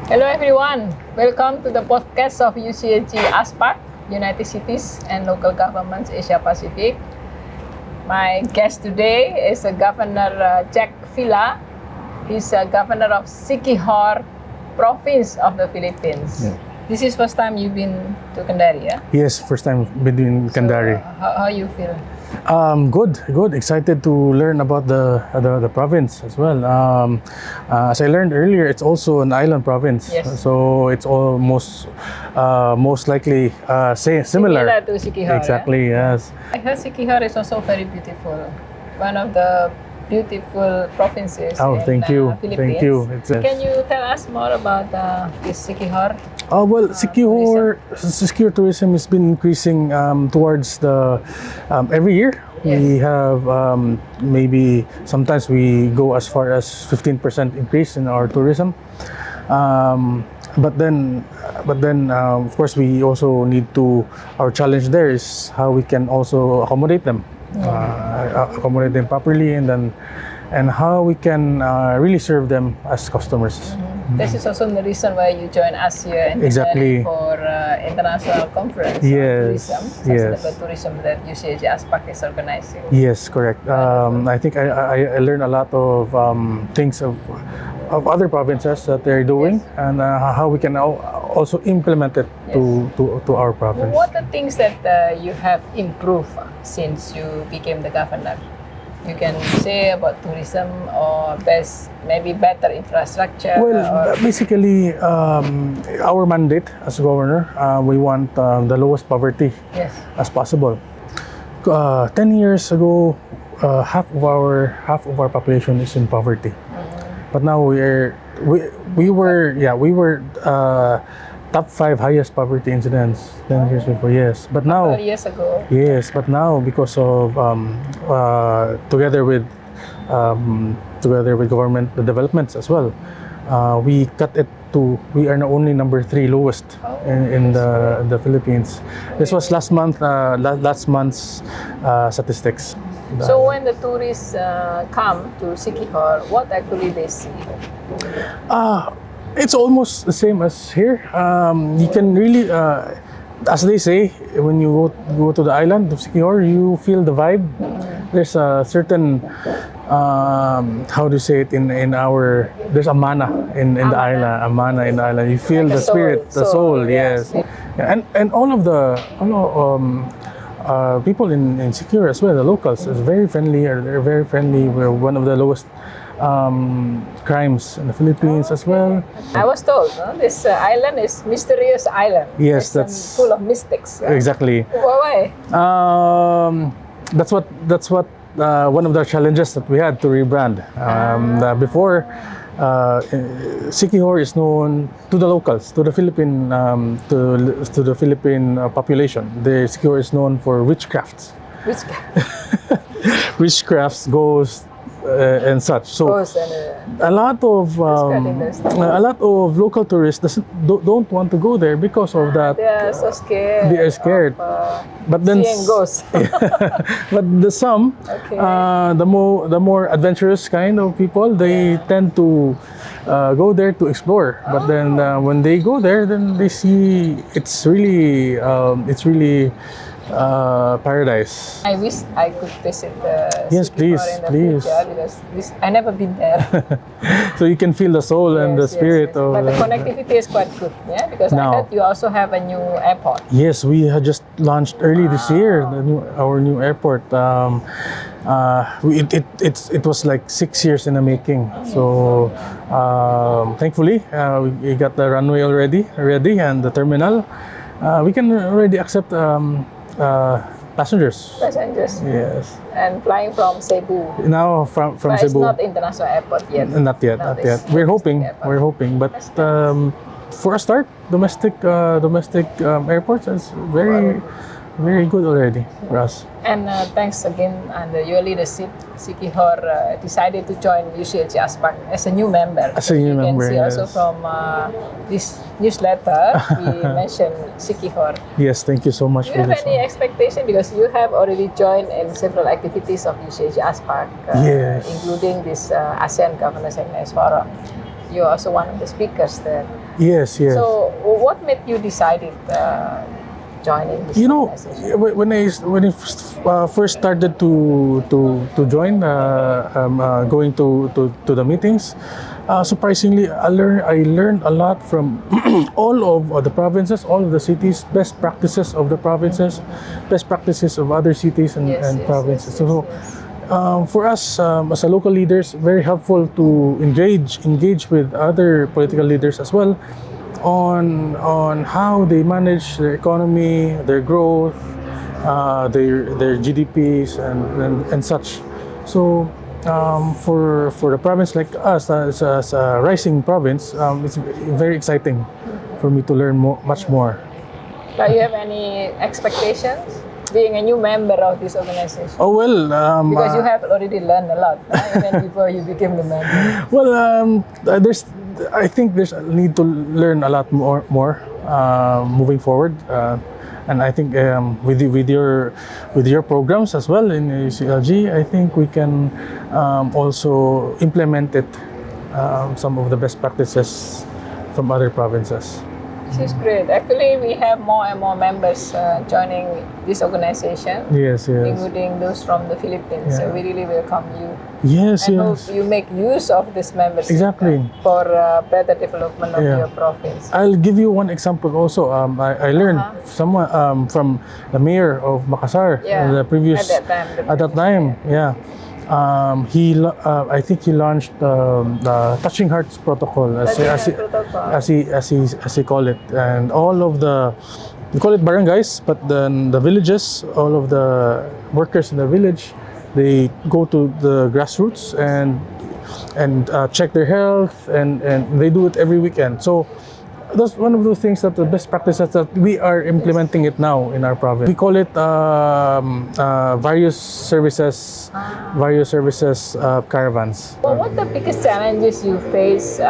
Hello everyone, welcome to the podcast of UCLG ASPAC, United Cities and Local Governments Asia Pacific. My guest today is Governor Jack Villa. He's Governor of Siquijor Province of the Philippines. Yeah. This is first time you've been to Kandari, yeah? Yes, first time been in Kandari. So, how you feel? Good. Excited to learn about the province as well. As I learned earlier, it's also an island province. Yes. So it's almost most likely similar. To Siquijor. Exactly. Yeah? Yes. I heard Siquijor is also very beautiful. One of the beautiful provinces in Thank you. Philippines. Thank you. Can you tell us more about this Siquijor? Siquijor tourism has been increasing towards the every year. Yes. We have maybe sometimes we go as far as 15% increase in our tourism. But then, of course, we also need to. Our challenge there is how we can also accommodate them, accommodate them properly, and how we can really serve them as customers. This is also the reason why you join us here in Exactly. for international conference Yes. on tourism, sustainable tourism that UCLG ASPAC is organizing. Yes, correct. I think I learned a lot of things of other provinces that they're doing, Yes. and how we can also implement it to our province. What are the things that you have improved since you became the governor? You can say about tourism or maybe better infrastructure. Well, basically, our mandate as governor, we want the lowest poverty Yes. as possible. 10 years ago, half of our population is in poverty. But now we were top 5 highest poverty incidents 10 years before. Yes, but now 12 years ago. yes, but now because of together with government developments as well, we cut it to we are now only number 3 lowest in the Philippines. This was last month's statistics. So when the tourists come to Siquijor, what actually they see? It's almost the same as here. You can really, as they say, when you go to the island of Siquijor, you feel the vibe. There's a certain, how do you say it there's a mana in the island, a mana in the island. You feel Like the spirit, the soul, yes. yes. Yeah, and all of the, people in Siquijor as well, the locals, is very friendly. They're very friendly. We're one of the lowest crimes in the Philippines as well. I was told this island is mysterious island. Yes, It's full of mystics. Exactly. Why? That's what one of the challenges that we had to rebrand. Before, Siquijor is known to the locals, to the Philippine to the Philippine population. The Siquijor is known for witchcrafts. Which Witchcrafts, ghosts, and such. So goes and a lot of local tourists don't want to go there because of that. they are so scared. They are scared. But then seeing ghosts. but some Okay. the more adventurous kind of people, they tend to go there to explore. But then when they go there, then they see it's really paradise. I wish I could visit the Yes, Siquijor please, in the please. future because I never been there. So you can feel the soul and the Yes, spirit yes. of. But the connectivity is quite good, yeah. Because I Now. heard you also have a new airport. Yes, we had just launched early this year our new airport. It was like 6 years in the making. So thankfully we got the runway already ready and the terminal. We can already accept passengers. Passengers. Yes. And flying from Cebu. Now from But it's Cebu. not international airport yet. Not yet. We're hoping. But for a start, domestic airports is very good already for us. And thanks again under your leadership, Siquijor decided to join UCLG ASPAC as a new member. As a new member, You can see also yes. from this newsletter, we mentioned Siquijor. Yes, thank you so much Do you for have this. any expectation because you have already joined in several activities of UCLG ASPAC, Yes. including this ASEAN Governors and Forum. You're also one of the speakers there. Yes, yes. So, what made you decided joining this You know, organization? when I first started to join, going to the meetings, surprisingly, I learned a lot from all of the provinces, all of the cities, best practices of the provinces, best practices of other cities and provinces. For us as a local leaders, very helpful to engage with other political leaders as well on how they manage their economy, their growth, their GDPs and such. So for the province like us as a rising province, it's very exciting for me to learn much more. Do you have any expectations being a new member of this organization? Oh well, Because you have already learned a lot even before you became the member. well, I think there's a need to learn a lot more moving forward, and I think with your programs as well in UCLG, I think we can also implement it, some of the best practices from other provinces. This is great. Actually, we have more and more members joining this organization, Yes, yes, including those from the Philippines. So Yeah. we really welcome you. yes, And hope yes. you make use of this membership Exactly. for better development of Yeah. your province. I'll give you one example also. I learned someone from the mayor of Makassar, Yeah, the previous at that time, the at that previous time. Yeah, I think he launched the Touching Hearts Protocol as he call it, and all of the we call it barangays, but then the villages, all of the workers in the village, they go to the grassroots and check their health, and they do it every weekend. So that's one of those things that the best practices that we are implementing it now in our province. We call it various services caravans. Well, what are the biggest challenges you face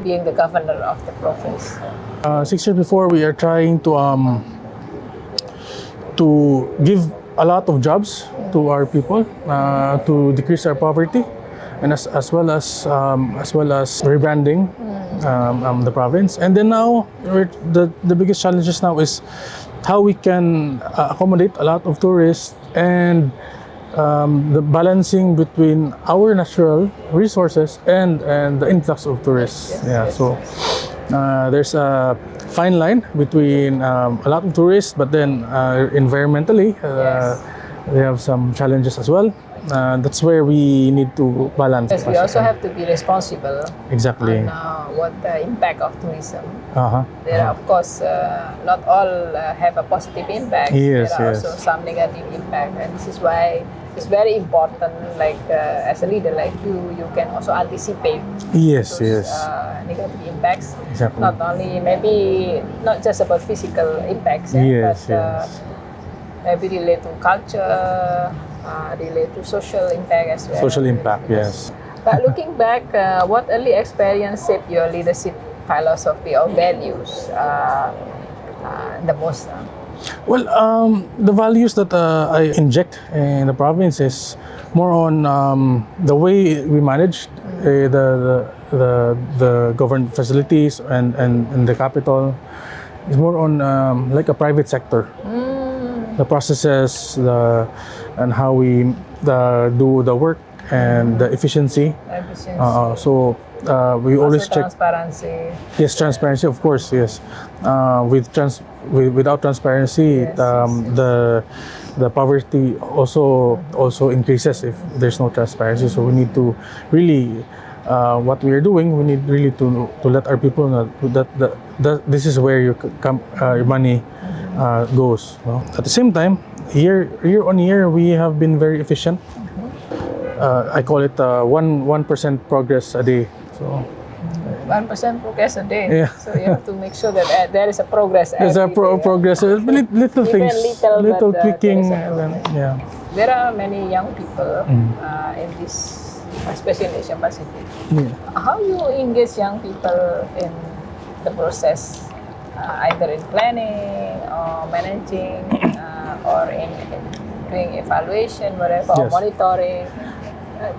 being the governor of the province? 6 years before, we are trying to give a lot of jobs to our people, to decrease our poverty, and as well as rebranding the province. And then now, the biggest challenges now is how we can accommodate a lot of tourists, and the balancing between our natural resources and the influx of tourists. So there's a fine line between a lot of tourists, but then environmentally, they have some challenges as well. That's where we need to balance. Yes, we also have to be responsible Exactly. on what the impact of tourism. Uh-huh. There are, of course, not all have a positive impact. Yes, there are yes. also some negative impact, and this is why it's very important. Like as a leader, like you can also anticipate Yes, those yes. negative impacts. Exactly. Not only maybe not just about physical impacts, Yes, but yes. maybe relate to culture, relate to social impact as well. Social impact, yes. But looking back, what early experience shaped your leadership philosophy or values the most? Well, the values that I inject in the province is more on the way we manage the government facilities and the capital. It's more on like a private sector. The processes, and how we do the work and the efficiency. Efficiency. We always Also check. transparency. Yes, transparency, of course. Yes, without transparency, Yes, the poverty also increases if there's no transparency. So we need to really, what we are doing, we need really to let our people know that this is where your money goes. No? At the same time, year on year, we have been very efficient. I call it 1% progress a day. So 1% progress a day. Yeah. So you have to make sure that there is a progress. there's a every day. progress, little Even things, little, but, tweaking, there is a and then, yeah. There are many young people in this, especially in Asia Pacific. Yeah. How you engage young people in the process, either in planning or managing or in doing evaluation, whatever, or Yes. monitoring?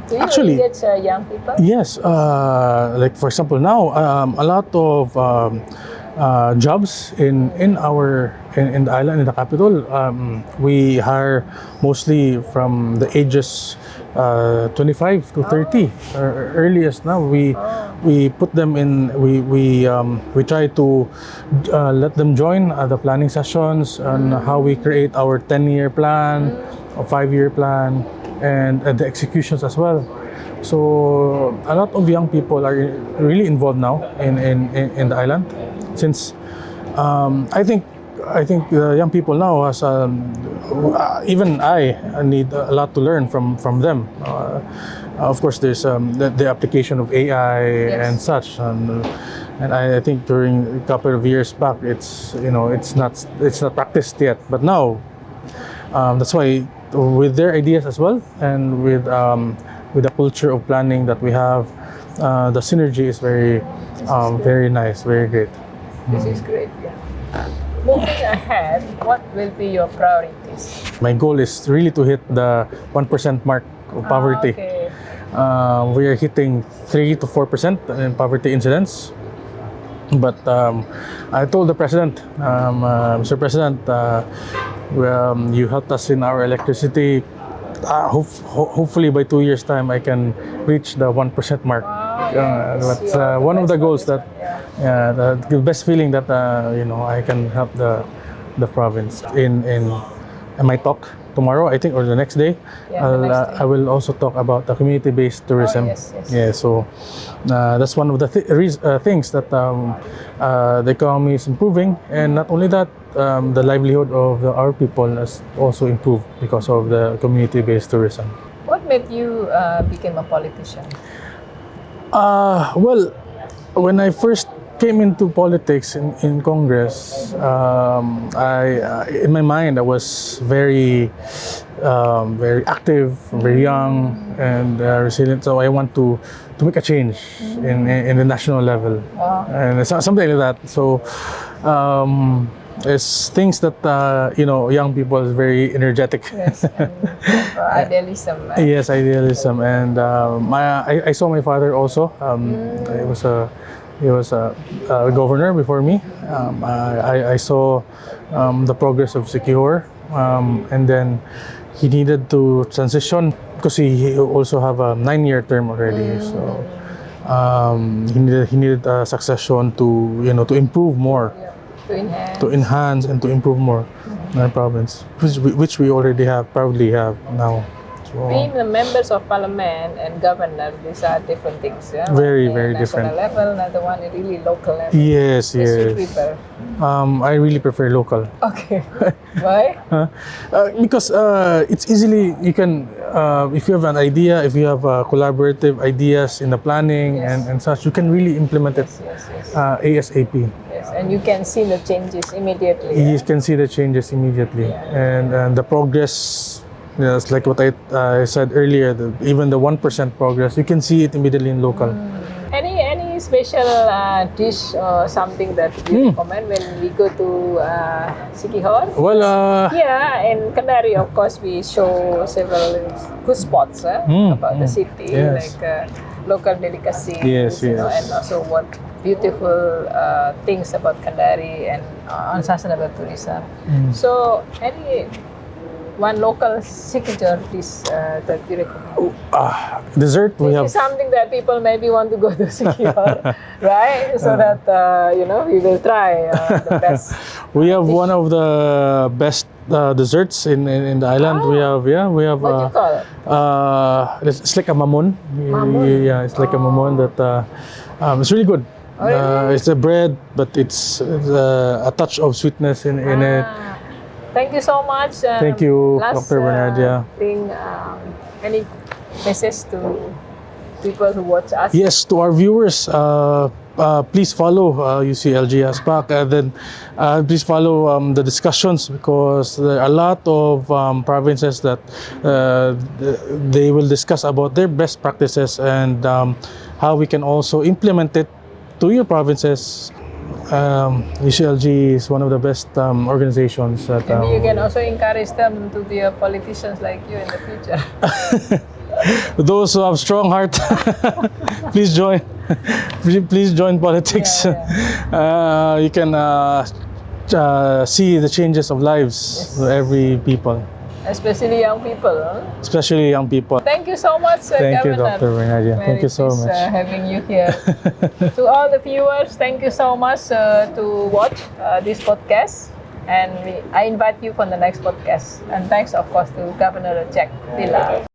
Do you Actually, engage young people? yes, like for example, now a lot of jobs in the island, in the capital, we hire mostly from the ages 25 to 30 or earliest. Now we put them in. We try to let them join the planning sessions on how we create our 10-year plan, or 5-year plan, and the executions as well. So a lot of young people are really involved now in the island, since I think the young people now has even I need a lot to learn from them. Of course, there's the application of AI and such, and I think during a couple of years back, it's not practiced yet, but now that's why with their ideas as well, and with the culture of planning that we have, the synergy is very nice, very great. This is great. Yeah. Moving ahead, what will be your priorities? My goal is really to hit the 1% mark of poverty. Okay. We are hitting 3 to 4% in poverty incidence. But I told the president, Mr. President, you helped us in our electricity. Hopefully by 2 years' time, I can reach the 1% mark. That's one of the goals that, the best feeling that I can help the province. In my talk tomorrow, I think, or the next day, I will also talk about the community-based tourism. Yes. Yeah, so that's one of the things that the economy is improving, and not only that, the livelihood of our people has also improved because of the community-based tourism. What made you become a politician? Well, when I first came into politics in Congress, in my mind I was very active, very young, and resilient. So I want to make a change in the national level, and it's something like that. So it's things that young people is very energetic. Yes, and idealism. Yes, idealism, and I saw my father also. He was a governor before me. I saw the progress of Siquijor, and then he needed to transition because he also have a 9-year term already. So he needed a succession to improve more, to enhance and to improve more in our province, which we already proudly have now. Being the members of parliament and governor, these are different things. Yeah? Very, One very at different. National level, another one at really local level. Yes, Which you yes. prefer? I really prefer local. Okay. Why? Because it's easily, you can, if you have an idea, if you have collaborative ideas in the planning and such, you can really implement it ASAP. Yes, and you can see the changes immediately. You can see the changes immediately, and the progress. It's like what I said earlier. Even the 1% progress, you can see it immediately in local. Any special dish or something that you recommend when we go to Siquijor? Well, in Kendari, of course, we show several good spots about the city, like local delicacies, and also what beautiful things about Kendari and unsustainable tourism. So, any one local Siquijor dish that you recommend? Dessert, we have. This is something that people maybe want to go to Siquijor, right? So that we will try the best. We have one of the best desserts in the island. We have What do you call it? it's like a mamon. Yeah, it's like a mamon that it's really good. It's a bread, but it's a touch of sweetness in it. Thank you so much. Thank you, Last, Dr. Bernardia. Any message to people who watch us? Yes, to our viewers, please follow UCLG ASPAC, and then please follow the discussions, because there are a lot of provinces that they will discuss about their best practices and how we can also implement it to your provinces. UCLG is one of the best organizations that Maybe you can also encourage them to be politicians like you in the future. those who have strong heart, please join. Please join politics. You can see the changes of lives of every people, Especially young people. Huh? especially young people. Thank you so much, Thank you, Governor. Dr. Renadia. Thank you so Very pleased, much. having you here. To all the viewers, thank you so much to watch this podcast. And I invite you for the next podcast. And thanks, of course, to Governor Jack Villa.